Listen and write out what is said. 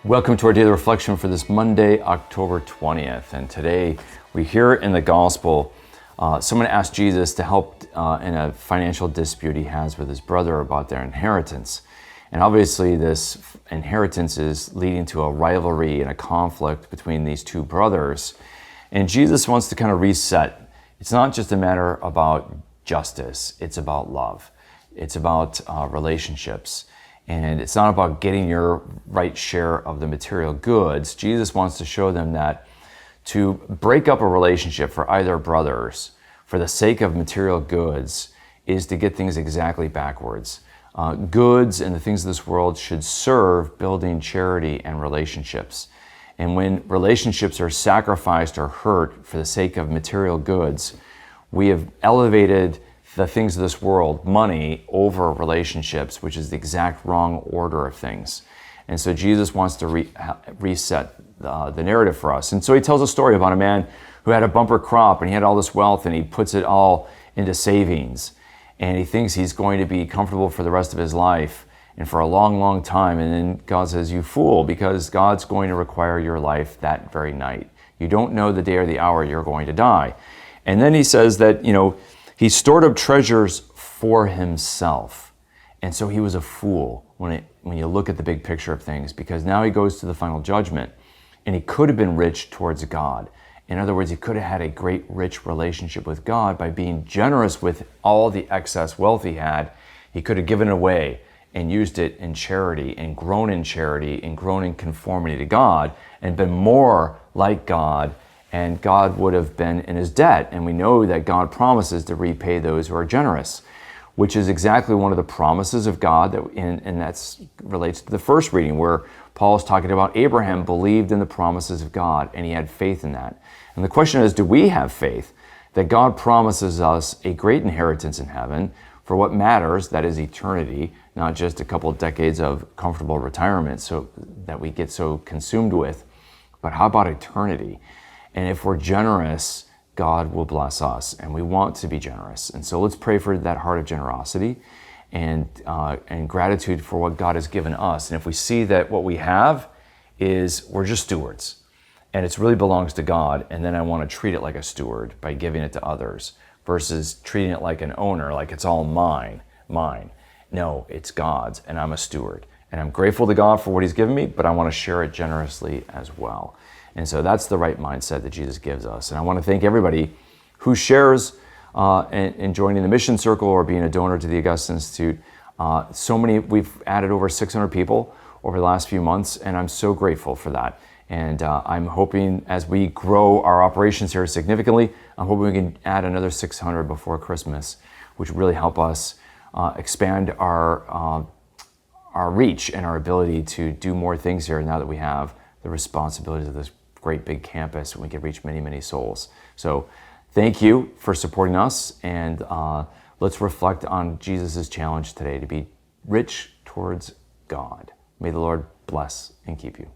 Welcome to our daily reflection for this Monday, October 20th. And today we hear in the gospel, someone asked Jesus to help in a financial dispute he has with his brother about their inheritance. And obviously this inheritance is leading to a rivalry and a conflict between these two brothers. And Jesus wants to kind of reset. It's not just a matter about justice, it's about love. It's about relationships. And it's not about getting your right share of the material goods. Jesus wants to show them that to break up a relationship for either brothers for the sake of material goods is to get things exactly backwards. Goods and the things of this world should serve building charity and relationships. And when relationships are sacrificed or hurt for the sake of material goods, we have elevated the things of this world, money, over relationships, which is the exact wrong order of things. And so Jesus wants to reset the narrative for us. And so he tells a story about a man who had a bumper crop and he had all this wealth and he puts it all into savings. And he thinks he's going to be comfortable for the rest of his life and for a long, long time. And then God says, "You fool, because God's going to require your life that very night. You don't know the day or the hour you're going to die." And then he says that, he stored up treasures for himself. And so he was a fool when you look at the big picture of things, because now he goes to the final judgment and he could have been rich towards God. In other words, he could have had a great rich relationship with God by being generous with all the excess wealth he had. He could have given away and used it in charity and grown in conformity to God and been more like God. And God would have been in his debt. And we know that God promises to repay those who are generous, which is exactly one of the promises of God, and that relates to the first reading where Paul is talking about Abraham believed in the promises of God and he had faith in that. And the question is, do we have faith that God promises us a great inheritance in heaven for what matters, that is eternity, not just a couple of decades of comfortable retirement so that we get so consumed with, but how about eternity? And if we're generous, God will bless us, and we want to be generous. And so let's pray for that heart of generosity and gratitude for what God has given us. And if we see that what we have is we're just stewards, and it really belongs to God, and then I want to treat it like a steward by giving it to others versus treating it like an owner, like it's all mine. No, it's God's, and I'm a steward. And I'm grateful to God for what he's given me, but I want to share it generously as well. And so that's the right mindset that Jesus gives us. And I want to thank everybody who shares in joining the Mission Circle or being a donor to the Augustine Institute. We've added over 600 people over the last few months, and I'm so grateful for that. And I'm hoping as we grow our operations here significantly, I'm hoping we can add another 600 before Christmas, which would really help us expand our reach and our ability to do more things here now that we have the responsibilities of this great big campus and we can reach many, many souls. So thank you for supporting us, and let's reflect on Jesus' challenge today to be rich towards God. May the Lord bless and keep you.